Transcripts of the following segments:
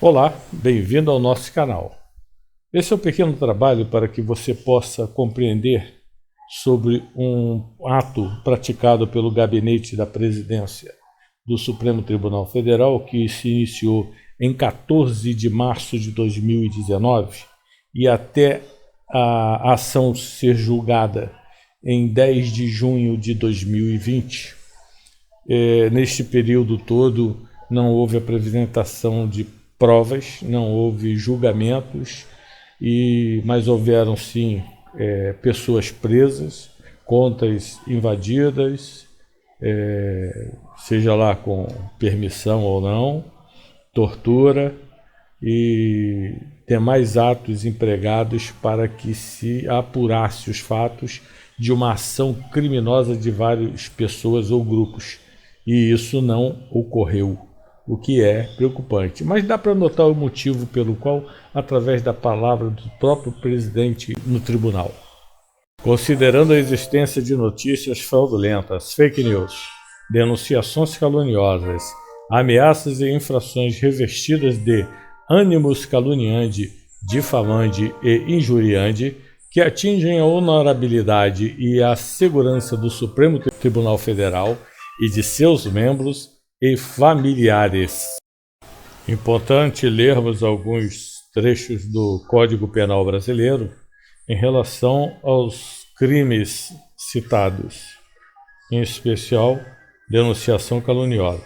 Olá, bem-vindo ao nosso canal. Esse é um pequeno trabalho para que você possa compreender sobre um ato praticado pelo Gabinete da Presidência do Supremo Tribunal Federal que se iniciou em 14 de março de 2019 e até a ação ser julgada em 10 de junho de 2020. Neste período todo não houve apresentação de provas, não houve julgamentos, mas houveram sim pessoas presas, contas invadidas, seja lá com permissão ou não, tortura e demais atos empregados para que se apurasse os fatos de uma ação criminosa de várias pessoas ou grupos. E isso não ocorreu, o que é preocupante. Mas dá para notar o motivo pelo qual, através da palavra do próprio presidente no tribunal. Considerando a existência de notícias fraudulentas, fake news, denunciações caluniosas, ameaças e infrações revestidas de ânimos caluniante, difamante e injuriante, que atingem a honorabilidade e a segurança do Supremo Tribunal Federal e de seus membros e familiares. Importante lermos alguns trechos do Código Penal Brasileiro em relação aos crimes citados, em especial denunciação caluniosa.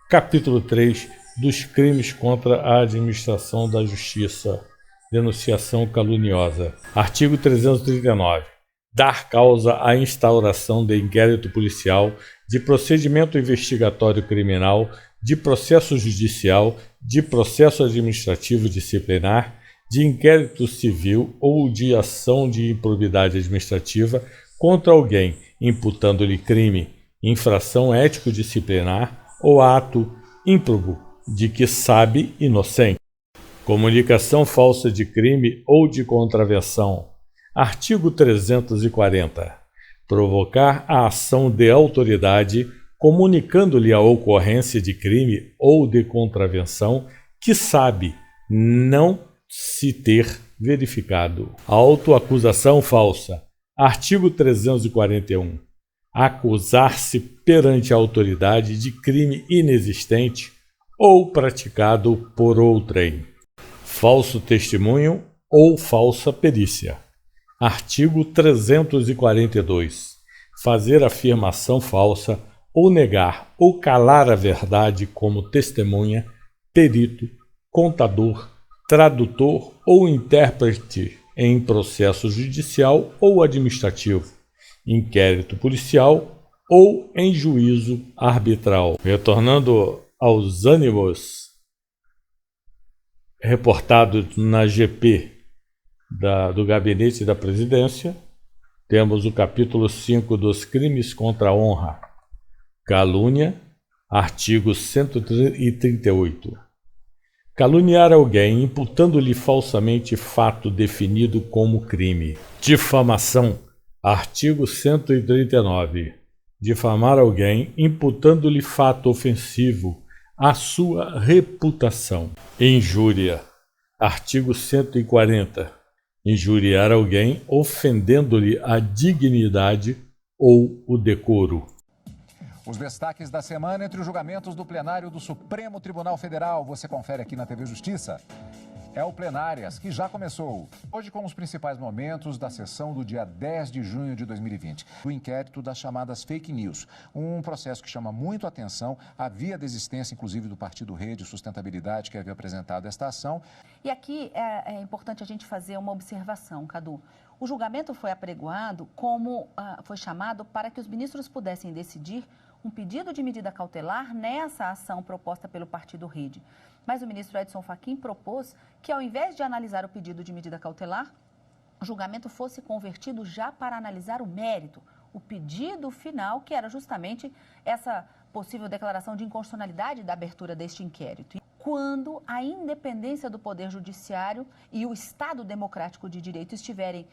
Capítulo 3 dos crimes contra a administração da justiça, denunciação caluniosa. Artigo 339. Dar causa à instauração de inquérito policial, de procedimento investigatório criminal, de processo judicial, de processo administrativo disciplinar, de inquérito civil ou de ação de improbidade administrativa contra alguém, imputando-lhe crime, infração ético-disciplinar ou ato ímprobo de que sabe inocente. Comunicação falsa de crime ou de contravenção. Artigo 340. Provocar a ação de autoridade comunicando-lhe a ocorrência de crime ou de contravenção que sabe não se ter verificado. Autoacusação falsa. Artigo 341. Acusar-se perante a autoridade de crime inexistente ou praticado por outrem. Falso testemunho ou falsa perícia. Artigo 342. Fazer afirmação falsa ou negar ou calar a verdade como testemunha, perito, contador, tradutor ou intérprete em processo judicial ou administrativo, inquérito policial ou em juízo arbitral. Retornando aos ânimos reportados na GP do Gabinete da Presidência, temos o capítulo 5 dos crimes contra a honra. Calúnia, artigo 138. Caluniar alguém imputando-lhe falsamente fato definido como crime. Difamação, artigo 139. Difamar alguém imputando-lhe fato ofensivo à sua reputação. Injúria, artigo 140. Injuriar alguém ofendendo-lhe a dignidade ou o decoro. Os destaques da semana entre os julgamentos do plenário do Supremo Tribunal Federal. Você confere aqui na TV Justiça. É o Plenárias, que já começou. Hoje com os principais momentos da sessão do dia 10 de junho de 2020. O inquérito das chamadas fake news. Um processo que chama muito atenção. Havia desistência, inclusive, do Partido Rede Sustentabilidade, que havia apresentado esta ação. E aqui é importante a gente fazer uma observação, Cadu. O julgamento foi apregoado como foi chamado para que os ministros pudessem decidir um pedido de medida cautelar nessa ação proposta pelo Partido Rede. Mas o ministro Edson Fachin propôs que, ao invés de analisar o pedido de medida cautelar, o julgamento fosse convertido já para analisar o mérito, o pedido final, que era justamente essa possível declaração de inconstitucionalidade da abertura deste inquérito. Quando a independência do Poder Judiciário e o Estado Democrático de Direito estiverem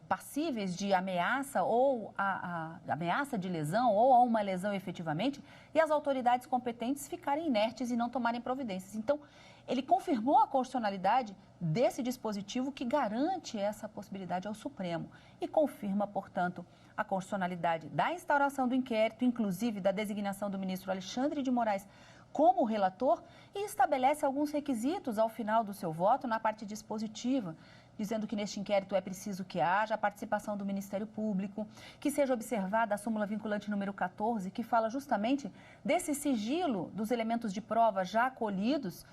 passíveis de ameaça ou a ameaça de lesão ou a uma lesão efetivamente, e as autoridades competentes ficarem inertes e não tomarem providências. Então, ele confirmou a constitucionalidade desse dispositivo que garante essa possibilidade ao Supremo e confirma, portanto, a constitucionalidade da instauração do inquérito, inclusive da designação do ministro Alexandre de Moraes como relator, e estabelece alguns requisitos ao final do seu voto na parte dispositiva, dizendo que neste inquérito é preciso que haja a participação do Ministério Público, que seja observada a súmula vinculante número 14, que fala justamente desse sigilo dos elementos de prova já colhidos,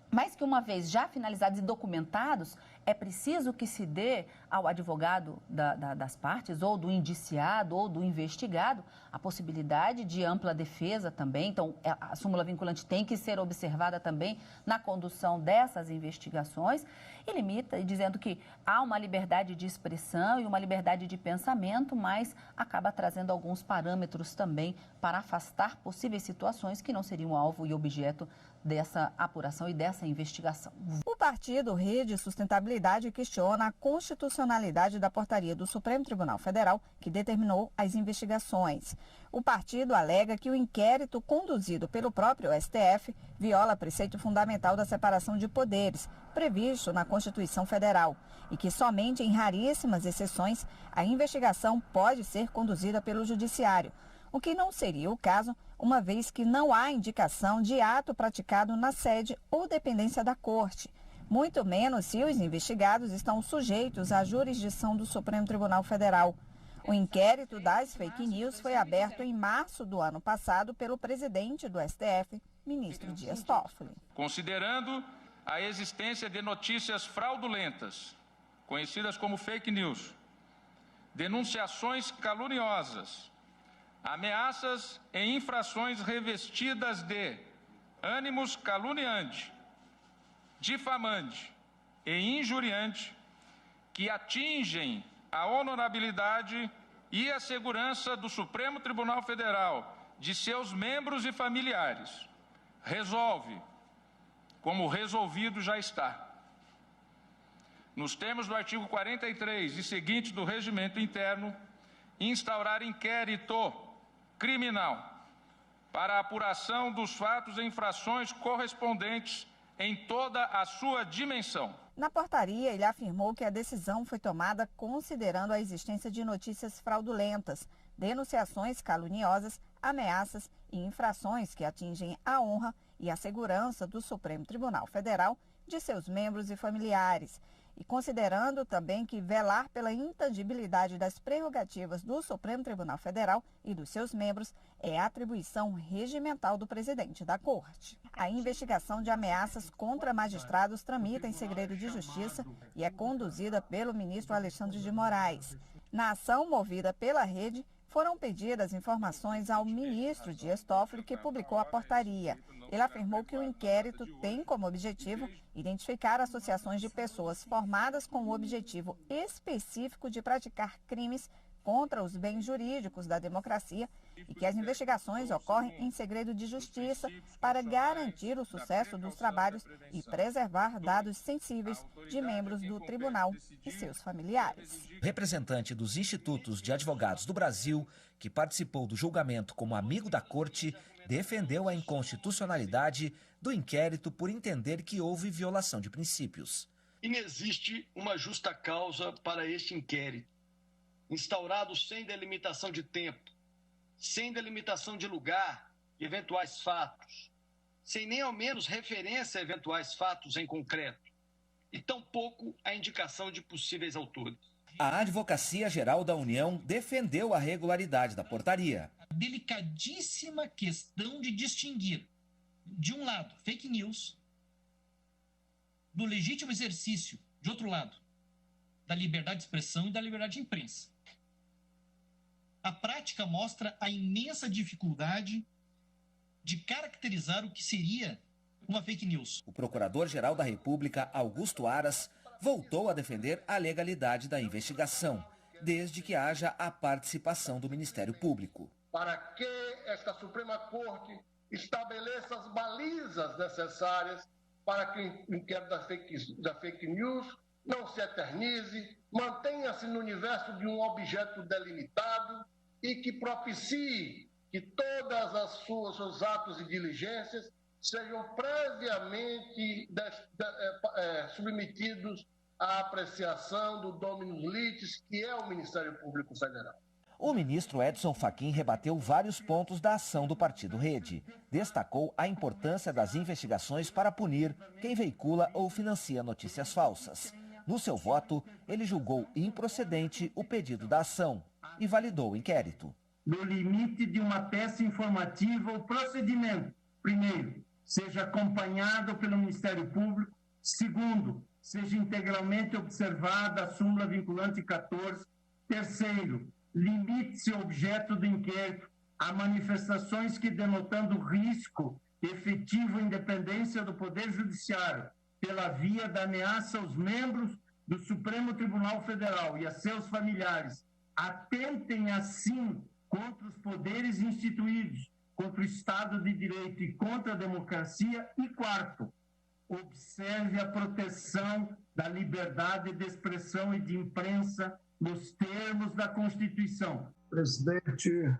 mas que uma vez já finalizados e documentados, é preciso que se dê ao advogado das partes, ou do indiciado, ou do investigado, a possibilidade de ampla defesa também. Então, a súmula vinculante tem que ser observada também na condução dessas investigações, e limita, dizendo que há uma liberdade de expressão e uma liberdade de pensamento, mas acaba trazendo alguns parâmetros também para afastar possíveis situações que não seriam alvo e objeto dessa apuração e dessa investigação. O partido Rede Sustentabilidade questiona a constitucionalidade da portaria do Supremo Tribunal Federal que determinou as investigações. O partido alega que o inquérito conduzido pelo próprio STF viola preceito fundamental da separação de poderes, previsto na Constituição Federal, e que somente em raríssimas exceções a investigação pode ser conduzida pelo Judiciário, o que não seria o caso, uma vez que não há indicação de ato praticado na sede ou dependência da Corte, muito menos se os investigados estão sujeitos à jurisdição do Supremo Tribunal Federal. O inquérito das fake news foi aberto em março do ano passado pelo presidente do STF, ministro Dias Toffoli. Considerando a existência de notícias fraudulentas, conhecidas como fake news, denunciações caluniosas, ameaças e infrações revestidas de ânimos caluniante, difamante e injuriante, que atingem a honorabilidade e a segurança do Supremo Tribunal Federal, de seus membros e familiares, resolve, como resolvido já está, nos termos do artigo 43 e seguintes do Regimento Interno, instaurar inquérito criminal para a apuração dos fatos e infrações correspondentes em toda a sua dimensão. Na portaria, ele afirmou que a decisão foi tomada considerando a existência de notícias fraudulentas, denunciações caluniosas, ameaças e infrações que atingem a honra e a segurança do Supremo Tribunal Federal, de seus membros e familiares, e considerando também que velar pela intangibilidade das prerrogativas do Supremo Tribunal Federal e dos seus membros é atribuição regimental do presidente da Corte. A investigação de ameaças contra magistrados tramita em segredo de justiça e é conduzida pelo ministro Alexandre de Moraes. Na ação movida pela rede, foram pedidas informações ao ministro Dias Toffoli, que publicou a portaria. Ele afirmou que o inquérito tem como objetivo identificar associações de pessoas formadas com o objetivo específico de praticar crimes contra os bens jurídicos da democracia e que as investigações ocorrem em segredo de justiça para garantir o sucesso dos trabalhos e preservar dados sensíveis de membros do tribunal e seus familiares. Representante dos Institutos de Advogados do Brasil, que participou do julgamento como amigo da Corte, defendeu a inconstitucionalidade do inquérito por entender que houve violação de princípios. Inexiste uma justa causa para este inquérito, instaurado sem delimitação de tempo, sem delimitação de lugar e eventuais fatos, sem nem ao menos referência a eventuais fatos em concreto, e tampouco a indicação de possíveis autores. A Advocacia Geral da União defendeu a regularidade da portaria. A delicadíssima questão de distinguir, de um lado, fake news, do legítimo exercício, de outro lado, da liberdade de expressão e da liberdade de imprensa. A prática mostra a imensa dificuldade de caracterizar o que seria uma fake news. O Procurador-Geral da República, Augusto Aras, voltou a defender a legalidade da investigação, desde que haja a participação do Ministério Público. Para que esta Suprema Corte estabeleça as balizas necessárias para que o inquérito da fake news não se eternize, mantenha-se no universo de um objeto delimitado e que propicie que todas os seus atos e diligências sejam previamente submetidos à apreciação do Dominus Litis, que é o Ministério Público Federal. O ministro Edson Fachin rebateu vários pontos da ação do Partido Rede. Destacou a importância das investigações para punir quem veicula ou financia notícias falsas. No seu voto, ele julgou improcedente o pedido da ação e validou o inquérito. No limite de uma peça informativa, o procedimento, primeiro, seja acompanhado pelo Ministério Público. Segundo, seja integralmente observada a súmula vinculante 14. Terceiro, limite-se o objeto do inquérito a manifestações que, denotando risco efetivo à independência do Poder Judiciário pela via da ameaça aos membros do Supremo Tribunal Federal e a seus familiares, atentem assim contra os poderes instituídos, contra o Estado de Direito e contra a democracia. E quarto, observe a proteção da liberdade de expressão e de imprensa nos termos da Constituição. Presidente,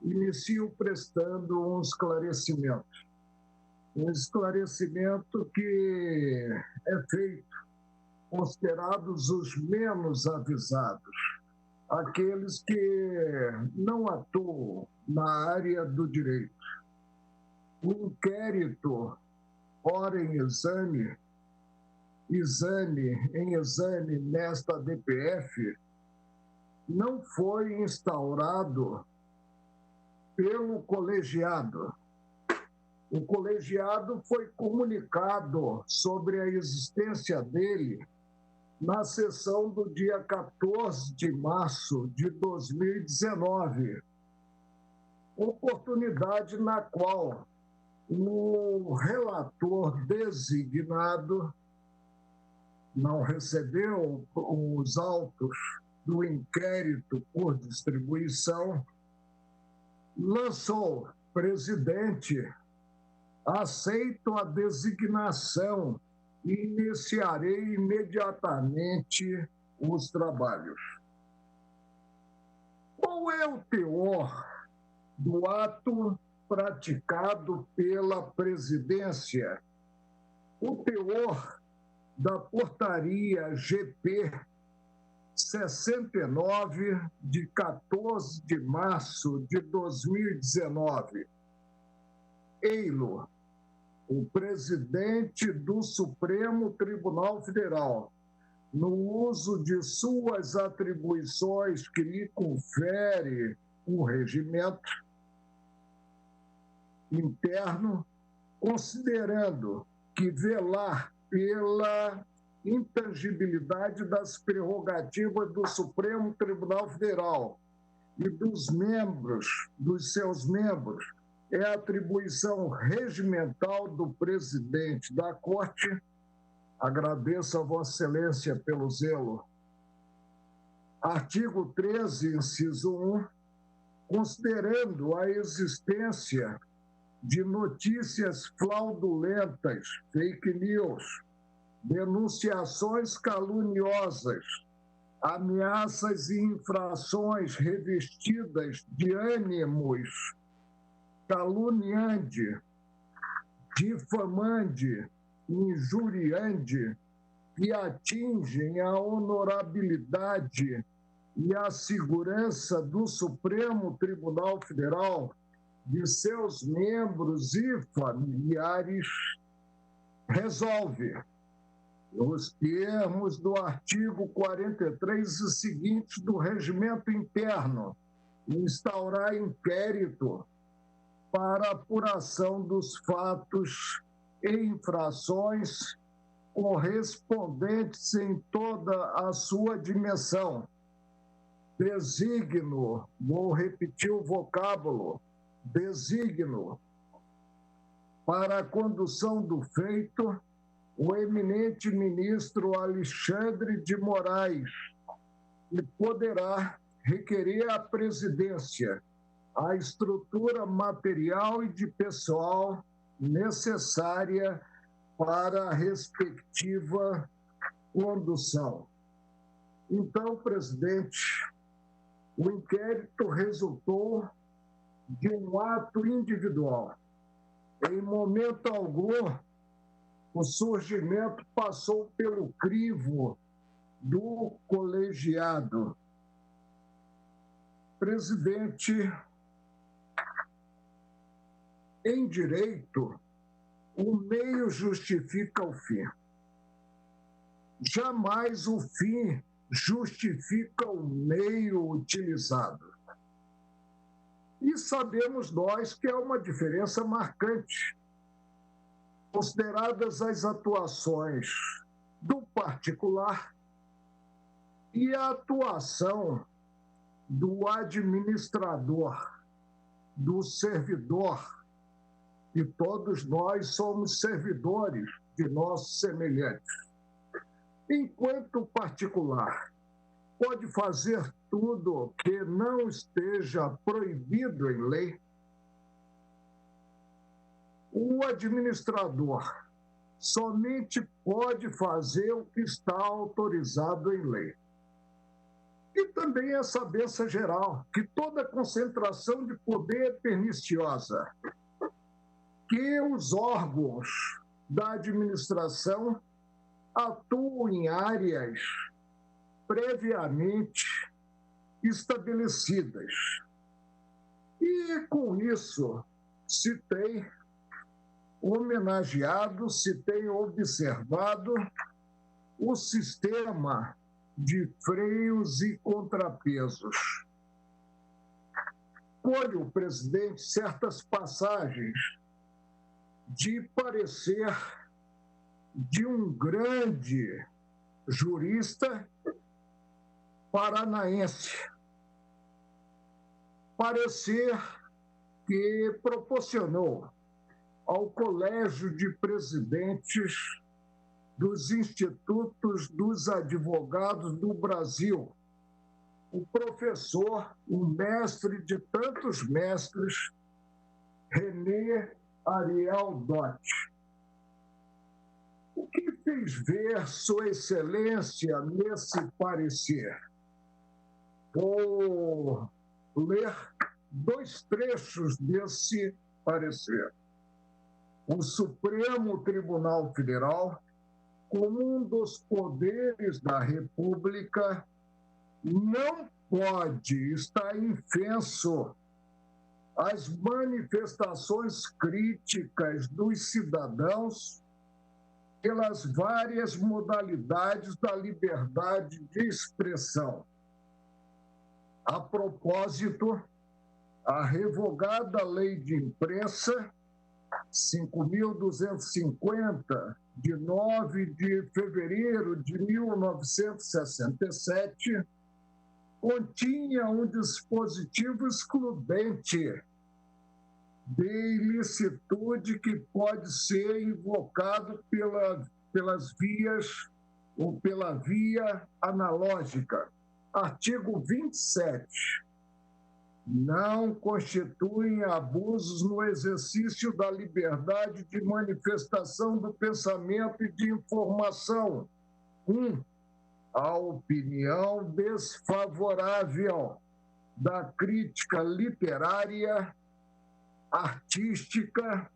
inicio prestando um esclarecimento. Um esclarecimento que é feito considerados os menos avisados, aqueles que não atuam na área do direito. O inquérito, ora em exame nesta DPF, não foi instaurado pelo colegiado. O colegiado foi comunicado sobre a existência dele na sessão do dia 14 de março de 2019, oportunidade na qual o relator designado não recebeu os autos do inquérito por distribuição, lançou: presidente, aceito a designação e iniciarei imediatamente os trabalhos. Qual é o teor do ato praticado pela presidência? O teor da portaria GP 69, de 14 de março de 2019. Ei-lo, o presidente do Supremo Tribunal Federal, no uso de suas atribuições que lhe confere o regimento interno, considerando que velar pela intangibilidade das prerrogativas do Supremo Tribunal Federal e dos seus membros, é atribuição regimental do presidente da Corte. Agradeço a Vossa Excelência pelo zelo. Artigo 13, inciso 1, considerando a existência de notícias fraudulentas, fake news, denunciações caluniosas, ameaças e infrações revestidas de ânimos caluniante, difamante, injuriante, que atingem a honorabilidade e a segurança do Supremo Tribunal Federal, de seus membros e familiares, resolve, nos termos do artigo 43 e seguintes do Regimento Interno, instaurar inquérito para apuração dos fatos e infrações correspondentes em toda a sua dimensão. Designo, vou repetir o vocábulo, designo, para a condução do feito, o eminente ministro Alexandre de Moraes, e poderá requerer à presidência a estrutura material e de pessoal necessária para a respectiva condução. Então, presidente, o inquérito resultou de um ato individual. Em momento algum, o surgimento passou pelo crivo do colegiado. Presidente, em direito, o meio justifica o fim. Jamais o fim justifica o meio utilizado. E sabemos nós que é uma diferença marcante, consideradas as atuações do particular e a atuação do administrador, do servidor, e todos nós somos servidores de nossos semelhantes. Enquanto o particular pode fazer tudo que não esteja proibido em lei, o administrador somente pode fazer o que está autorizado em lei. E também essa benção geral, que toda concentração de poder é perniciosa, que os órgãos da administração atuam em áreas previamente estabelecidas. E com isso se tem homenageado, se tem observado o sistema de freios e contrapesos. Colhe o presidente certas passagens de parecer de um grande jurista paranaense. Parecer que proporcionou ao Colégio de Presidentes dos Institutos dos Advogados do Brasil, o professor, o mestre de tantos mestres, René Ariel Dott. O que fez ver Sua Excelência nesse parecer? Vou ler 2 trechos desse parecer. O Supremo Tribunal Federal, como um dos poderes da República, não pode estar infenso às manifestações críticas dos cidadãos pelas várias modalidades da liberdade de expressão. A propósito, a revogada Lei de Imprensa 5.250, de 9 de fevereiro de 1967, continha um dispositivo excludente de ilicitude que pode ser invocado pelas vias ou pela via analógica. Artigo 27. Não constituem abusos no exercício da liberdade de manifestação do pensamento e de informação. 1. A opinião desfavorável da crítica literária, artística,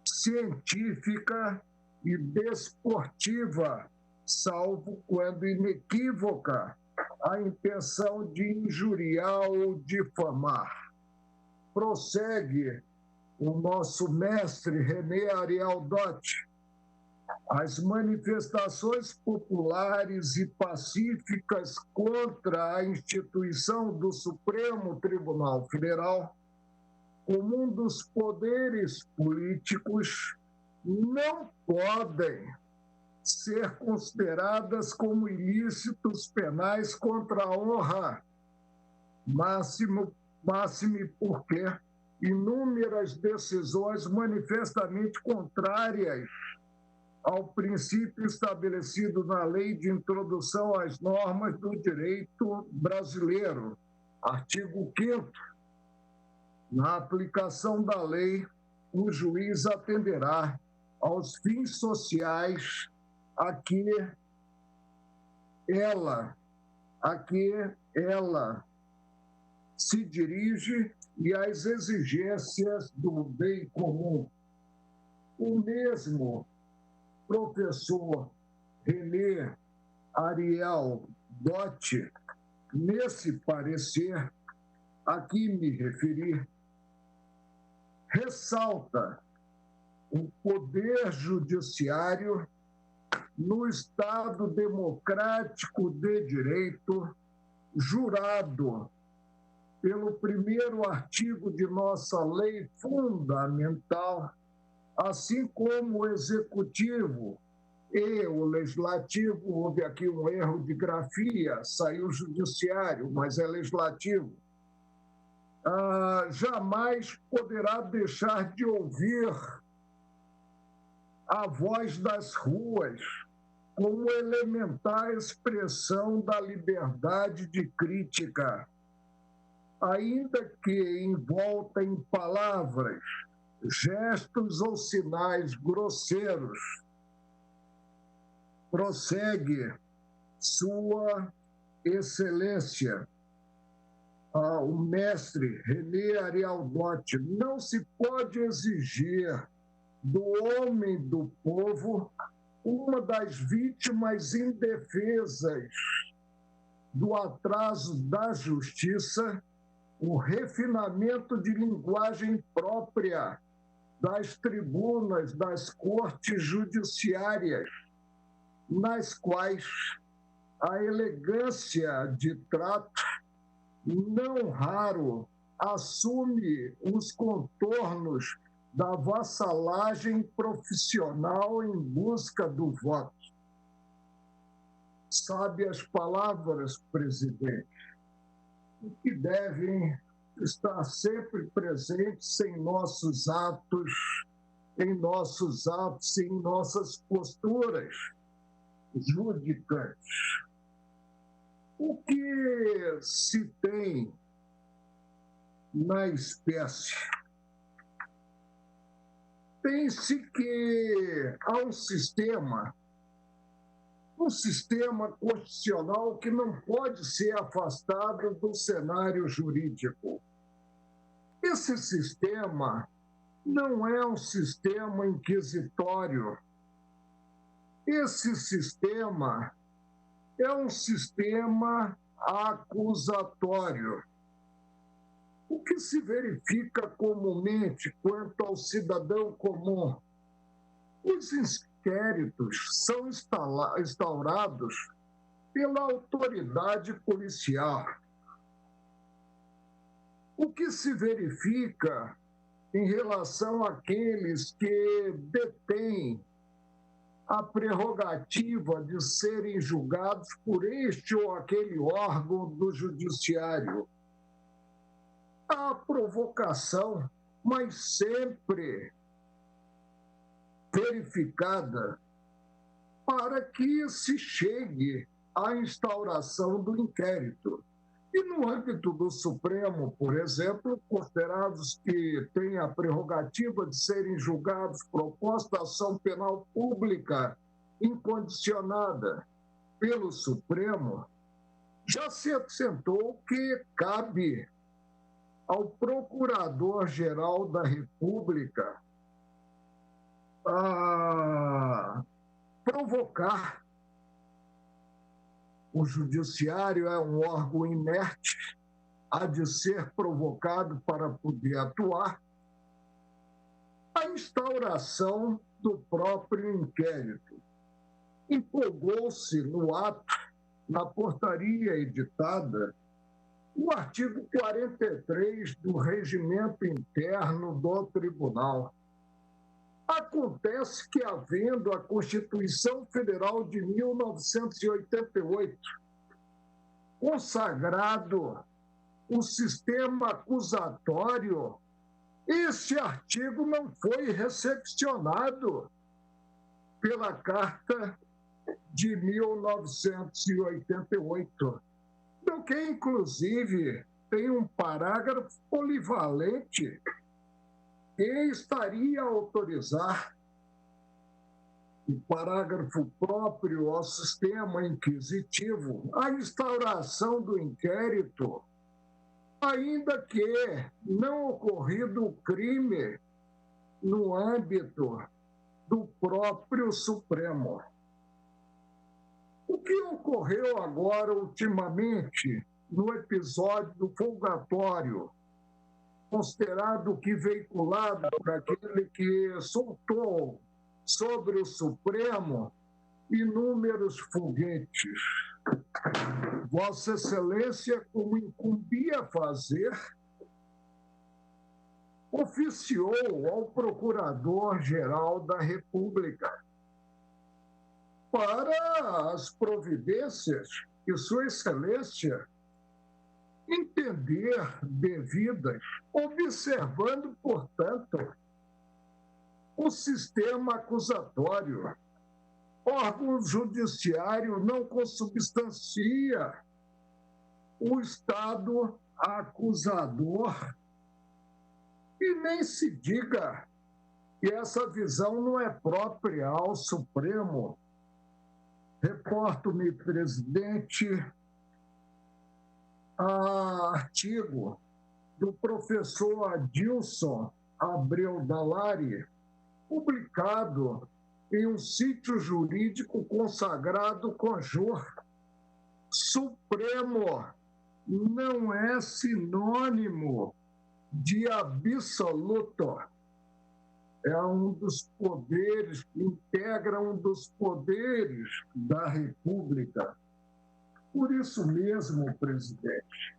científica e desportiva, salvo quando inequívoca a intenção de injuriar ou difamar. Prossegue o nosso mestre René Ariel Dott. As manifestações populares e pacíficas contra a instituição do Supremo Tribunal Federal, como um dos poderes políticos, não podem ser consideradas como ilícitos penais contra a honra, máxime porque inúmeras decisões manifestamente contrárias ao princípio estabelecido na Lei de Introdução às Normas do Direito Brasileiro, artigo 5º. Na aplicação da lei, o juiz atenderá aos fins sociais a que ela se dirige e às exigências do bem comum. O mesmo professor René Ariel Dotti, nesse parecer a que me referi, ressalta o poder judiciário no Estado democrático de direito, jurado pelo primeiro artigo de nossa lei fundamental, assim como o executivo e o legislativo. Houve aqui um erro de grafia, saiu judiciário, mas é legislativo. Jamais poderá deixar de ouvir a voz das ruas como elementar expressão da liberdade de crítica, ainda que envolta em palavras, gestos ou sinais grosseiros. Prossegue Sua Excelência, o mestre René Ariel Dotti: não se pode exigir do homem do povo, uma das vítimas indefesas do atraso da justiça, o refinamento de linguagem própria das tribunas das cortes judiciárias, nas quais a elegância de trato não raro assume os contornos da vassalagem profissional em busca do voto. Sabe as palavras, presidente, que devem estar sempre presentes em nossos atos e em nossas posturas judicantes. O que se tem na espécie? Tem-se que há um sistema constitucional que não pode ser afastado do cenário jurídico. Esse sistema não é um sistema inquisitório. Esse sistema é um sistema acusatório. O que se verifica comumente quanto ao cidadão comum? Os inquéritos são instaurados pela autoridade policial. O que se verifica em relação àqueles que detêm a prerrogativa de serem julgados por este ou aquele órgão do judiciário? A provocação, mas sempre verificada, para que se chegue à instauração do inquérito. E no âmbito do Supremo, por exemplo, considerados que têm a prerrogativa de serem julgados proposta ação penal pública incondicionada pelo Supremo, já se assentou que cabe ao Procurador-Geral da República provocar. O judiciário é um órgão inerte, há de ser provocado para poder atuar. A instauração do próprio inquérito. Empolgou-se no ato, na portaria editada, o artigo 43 do Regimento Interno do Tribunal. Acontece que, havendo a Constituição Federal de 1988 consagrado o sistema acusatório, este artigo não foi recepcionado pela Carta de 1988, do que, inclusive, tem um parágrafo polivalente que estaria a autorizar o parágrafo próprio ao sistema inquisitivo a instauração do inquérito, ainda que não ocorrido o crime no âmbito do próprio Supremo. O que ocorreu agora, ultimamente, no episódio do folgatório, considerado que veiculado por aquele que soltou sobre o Supremo inúmeros foguetes. Vossa Excelência, como incumbia fazer, oficiou ao Procurador-Geral da República para as providências que Sua Excelência entender devidas, observando, portanto, o sistema acusatório. Órgão judiciário não consubstancia o Estado acusador e nem se diga que essa visão não é própria ao Supremo. Reporto-me, presidente, a artigo do professor Adilson Abreu Dallari, publicado em um sítio jurídico consagrado Conjur. Supremo não é sinônimo de absoluto. É um dos poderes, integra um dos poderes da República. Por isso mesmo, presidente,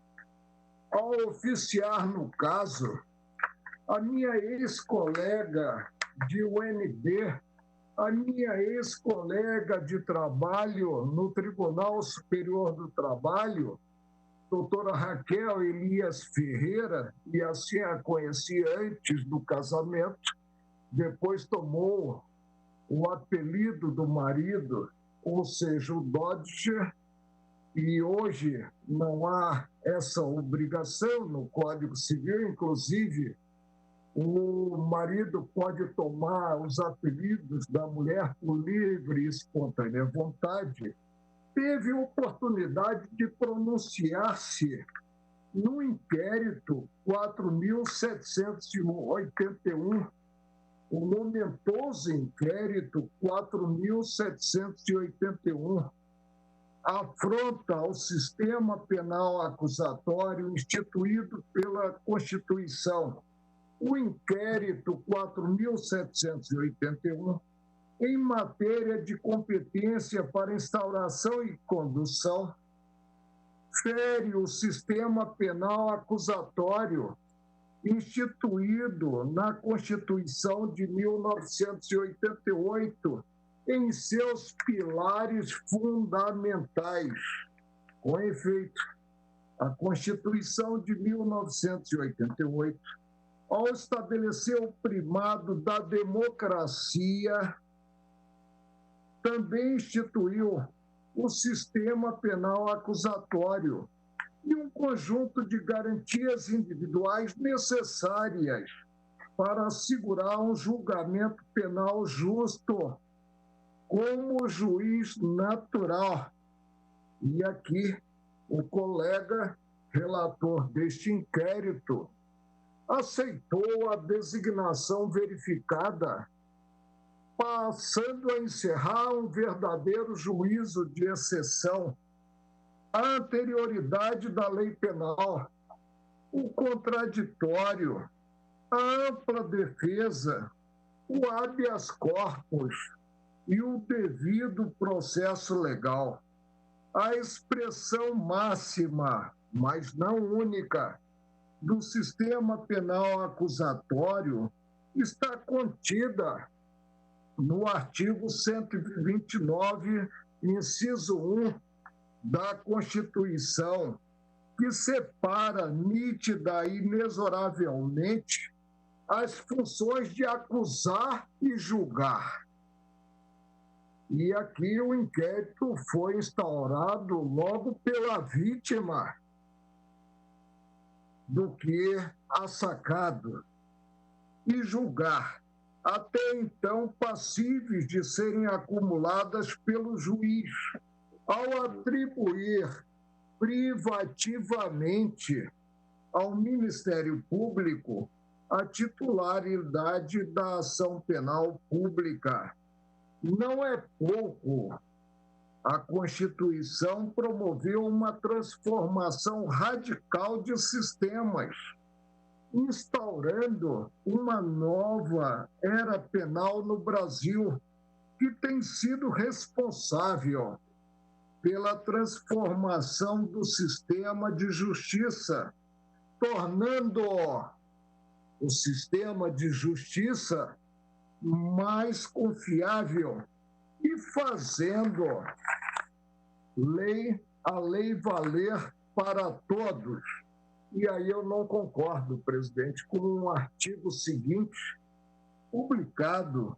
ao oficiar no caso, a minha ex-colega de UNB, a minha ex-colega de trabalho no Tribunal Superior do Trabalho, doutora Raquel Elias Ferreira, e assim a conheci antes do casamento, depois tomou o apelido do marido, ou seja, o Dodger, e hoje não há essa obrigação no Código Civil, inclusive o marido pode tomar os apelidos da mulher por livre e espontânea vontade, teve oportunidade de pronunciar-se no inquérito 4.781, o momentoso inquérito 4.781, afronta ao sistema penal acusatório instituído pela Constituição. O inquérito 4.781, em matéria de competência para instauração e condução, fere o sistema penal acusatório instituído na Constituição de 1988 em seus pilares fundamentais. Com efeito, a Constituição de 1988, ao estabelecer o primado da democracia, também instituiu o sistema penal acusatório e um conjunto de garantias individuais necessárias para assegurar um julgamento penal justo como juiz natural. E aqui o colega relator deste inquérito aceitou a designação verificada, passando a encerrar um verdadeiro juízo de exceção, a anterioridade da lei penal, o contraditório, a ampla defesa, o habeas corpus e o devido processo legal. A expressão máxima, mas não única, do sistema penal acusatório está contida no artigo 129, inciso 1 da Constituição, que separa nítida e inexoravelmente as funções de acusar e julgar. E aqui o inquérito foi instaurado logo pela vítima do que assacado, e julgar, até então passíveis de serem acumuladas pelo juiz, ao atribuir privativamente ao Ministério Público a titularidade da ação penal pública. Não é pouco. A Constituição promoveu uma transformação radical de sistemas, instaurando uma nova era penal no Brasil, que tem sido responsável pela transformação do sistema de justiça, tornando o sistema de justiça mais confiável e fazendo a lei valer para todos. E aí eu não concordo, presidente, com um artigo seguinte, publicado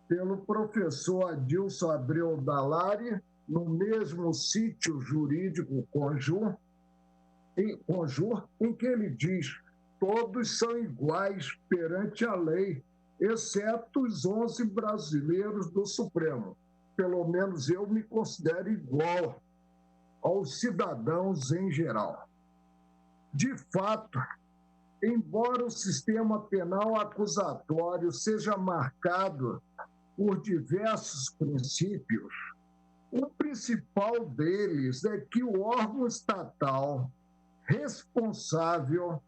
pelo professor Adilson Abreu Dallari, no mesmo sítio jurídico Conjur, em que ele diz: todos são iguais perante a lei, exceto os 11 brasileiros do Supremo. Pelo menos eu me considero igual aos cidadãos em geral. De fato, embora o sistema penal acusatório seja marcado por diversos princípios, o principal deles é que o órgão estatal responsável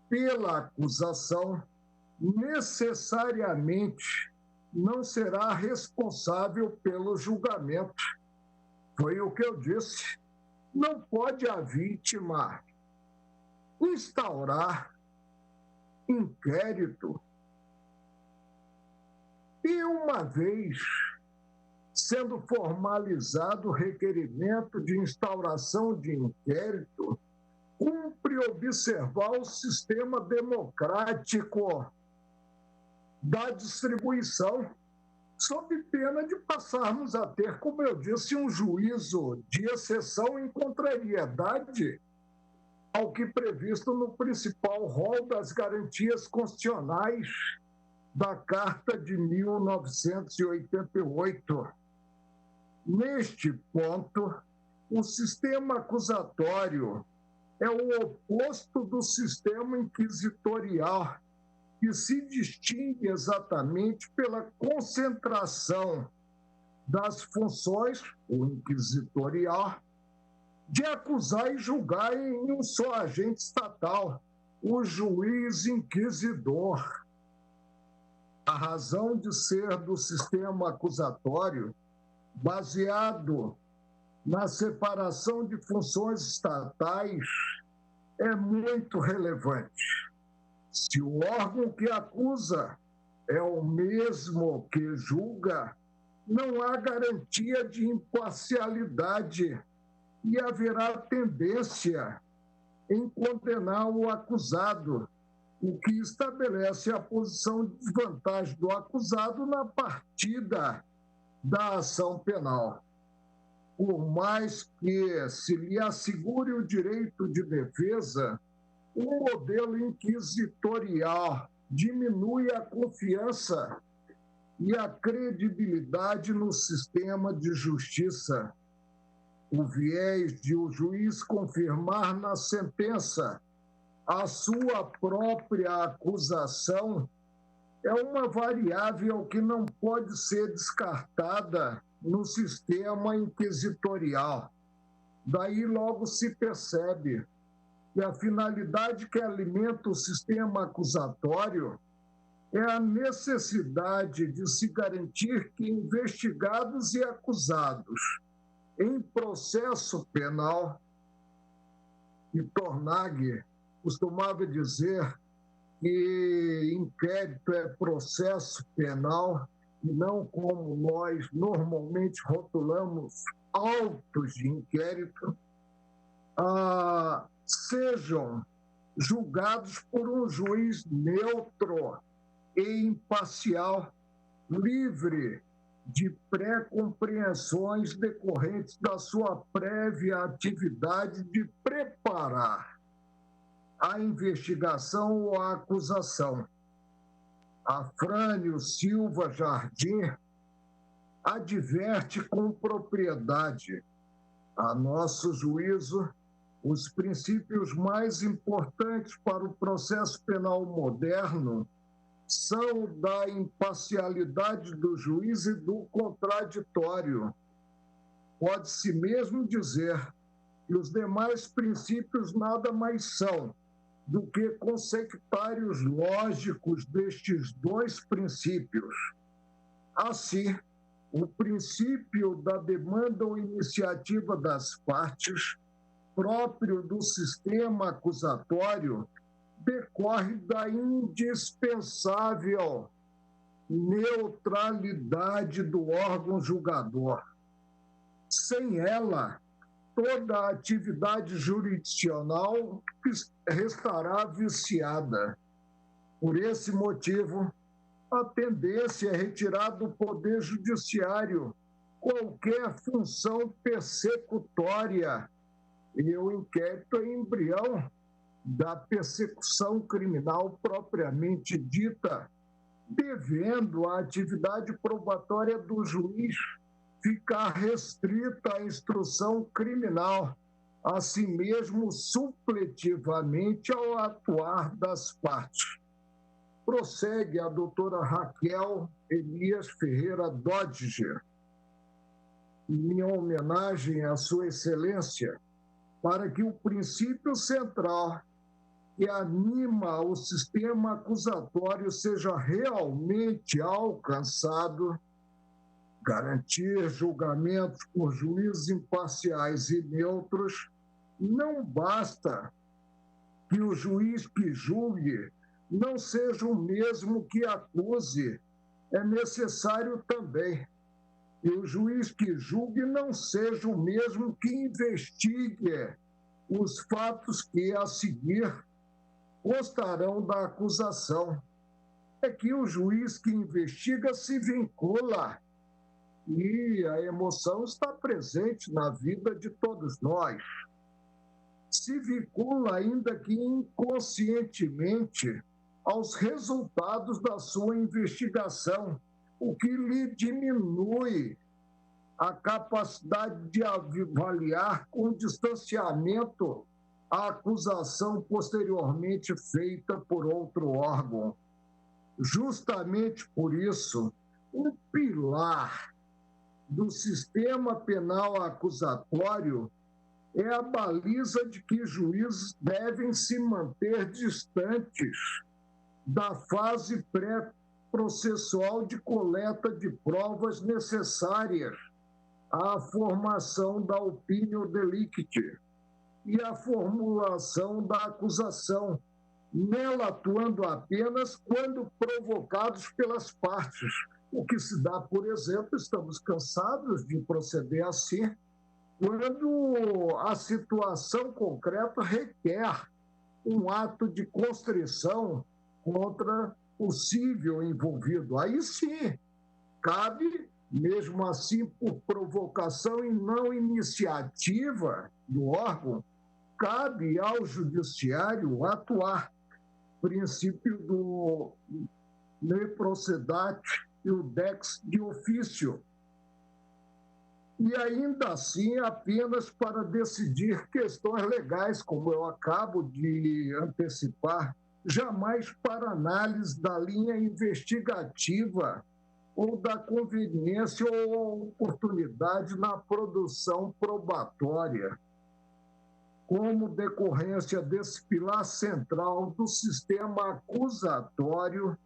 pela acusação necessariamente não será responsável pelo julgamento. Foi o que eu disse. Não pode a vítima instaurar inquérito e, uma vez sendo formalizado o requerimento de instauração de inquérito, cumpre observar o sistema democrático da distribuição, sob pena de passarmos a ter, como eu disse, um juízo de exceção em contrariedade ao que previsto no principal rol das garantias constitucionais da Carta de 1988. Neste ponto, o sistema acusatório é o oposto do sistema inquisitorial, que se distingue exatamente pela concentração das funções, o inquisitorial, de acusar e julgar em um só agente estatal, o juiz inquisidor. A razão de ser do sistema acusatório, baseado na separação de funções estatais, é muito relevante. Se o órgão que acusa é o mesmo que julga, não há garantia de imparcialidade e haverá tendência em condenar o acusado, o que estabelece a posição de desvantagem do acusado na partida da ação penal. Por mais que se lhe assegure o direito de defesa, o modelo inquisitorial diminui a confiança e a credibilidade no sistema de justiça. O viés de o juiz confirmar na sentença a sua própria acusação é uma variável que não pode ser descartada no sistema inquisitorial. Daí logo se percebe que a finalidade que alimenta o sistema acusatório é a necessidade de se garantir que investigados e acusados em processo penal, e Tornag costumava dizer que inquérito é processo penal e não como nós normalmente rotulamos autos de inquérito, sejam julgados por um juiz neutro e imparcial, livre de pré-compreensões decorrentes da sua prévia atividade de preparar a investigação ou a acusação. Afrânio Silva Jardim adverte com propriedade: a nosso juízo, os princípios mais importantes para o processo penal moderno são da imparcialidade do juiz e do contraditório. Pode-se mesmo dizer que os demais princípios nada mais são do que consectários lógicos destes dois princípios. Assim, o princípio da demanda ou iniciativa das partes, próprio do sistema acusatório, decorre da indispensável neutralidade do órgão julgador. Sem ela, toda a atividade jurisdicional restará viciada. Por esse motivo, a tendência é retirar do Poder Judiciário qualquer função persecutória e o inquérito é embrião da persecução criminal propriamente dita, devendo a atividade probatória do juiz ficar restrita à instrução criminal, assim mesmo supletivamente ao atuar das partes. Prossegue a doutora Raquel Elias Ferreira Dodger. Minha homenagem à Sua Excelência, para que o princípio central que anima o sistema acusatório seja realmente alcançado, garantir julgamentos por juízes imparciais e neutros, não basta que o juiz que julgue não seja o mesmo que acuse, é necessário também que o juiz que julgue não seja o mesmo que investigue os fatos que a seguir constarão da acusação. É que o juiz que investiga se vincula e a emoção está presente na vida de todos nós. Se vincula, ainda que inconscientemente, aos resultados da sua investigação, o que lhe diminui a capacidade de avaliar com distanciamento a acusação posteriormente feita por outro órgão. Justamente por isso, um pilar do sistema penal acusatório é a baliza de que juízes devem se manter distantes da fase pré-processual de coleta de provas necessárias à formação da opinio delicti e à formulação da acusação, nela atuando apenas quando provocados pelas partes. O que se dá, por exemplo, estamos cansados de proceder assim, quando a situação concreta requer um ato de constrição contra possível envolvido. Aí sim, cabe, mesmo assim, por provocação e não iniciativa do órgão, cabe ao judiciário atuar. Princípio do ne procedate e o dex de ofício. E ainda assim, apenas para decidir questões legais, como eu acabo de antecipar, jamais para análise da linha investigativa ou da conveniência ou oportunidade na produção probatória. Como decorrência desse pilar central do sistema acusatório,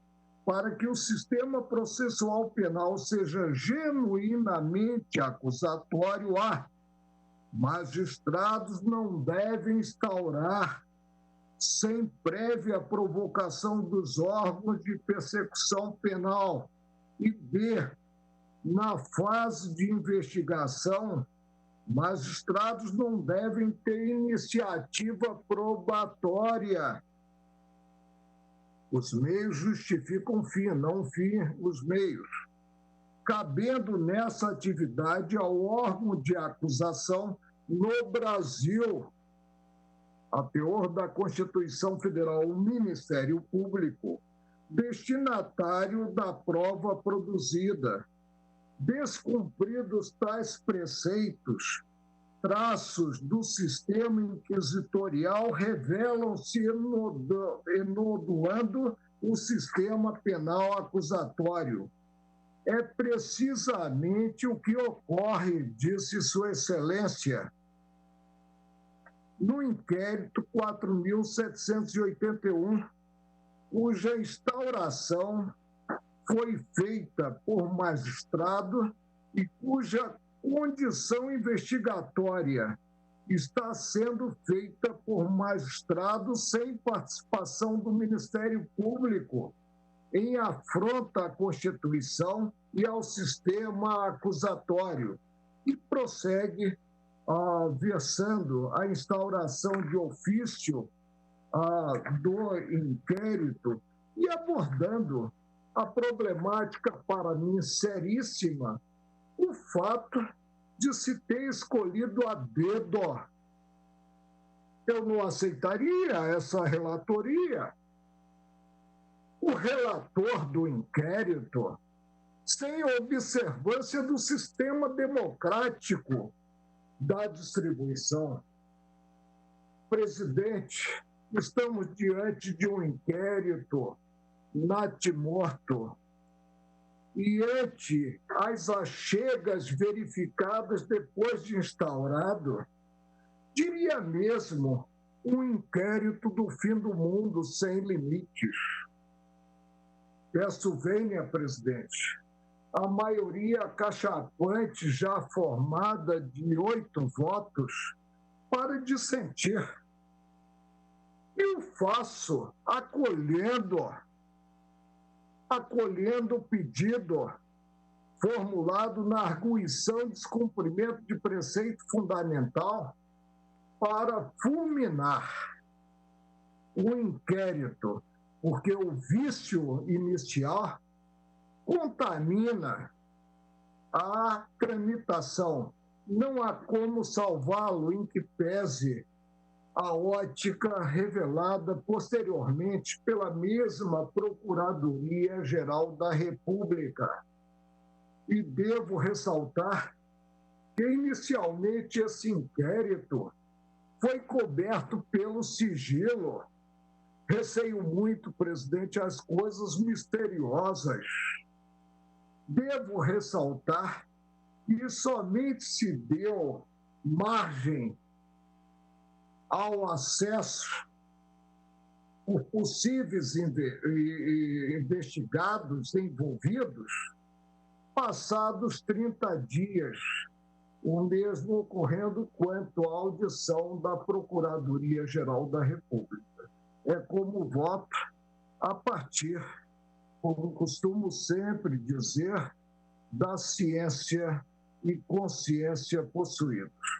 para que o sistema processual penal seja genuinamente acusatório, magistrados não devem instaurar, sem prévia provocação dos órgãos de persecução penal, e na fase de investigação, magistrados não devem ter iniciativa probatória. Os meios justificam o fim, não o fim os meios. Cabendo nessa atividade ao órgão de acusação no Brasil, a teor da Constituição Federal, o Ministério Público, destinatário da prova produzida. Descumpridos tais preceitos, traços do sistema inquisitorial revelam-se enodoando o sistema penal acusatório. É precisamente o que ocorre, disse Sua Excelência, no inquérito 4.781, cuja instauração foi feita por magistrado e cuja condição investigatória está sendo feita por magistrado sem participação do Ministério Público, em afronta à Constituição e ao sistema acusatório, e prossegue versando a instauração de ofício do inquérito e abordando a problemática, para mim, seríssima, o fato de se ter escolhido a dedo. Eu não aceitaria essa relatoria. O relator do inquérito, sem observância do sistema democrático da distribuição. Presidente, estamos diante de um inquérito natimorto e ante as achegas verificadas depois de instaurado, diria mesmo um inquérito do fim do mundo sem limites. Peço vênia, presidente, a maioria cachapante já formada de 8 votos para dissentir. E o faço acolhendo o pedido formulado na arguição de descumprimento de preceito fundamental para fulminar o inquérito, porque o vício inicial contamina a tramitação. Não há como salvá-lo em que pese a ótica revelada posteriormente pela mesma Procuradoria-Geral da República. E devo ressaltar que, inicialmente, esse inquérito foi coberto pelo sigilo. Receio muito, presidente, as coisas misteriosas. Devo ressaltar que somente se deu margem ao acesso por possíveis investigados envolvidos passados 30 dias, o mesmo ocorrendo quanto à audição da Procuradoria-Geral da República. É como voto a partir, como costumo sempre dizer, da ciência e consciência possuídos.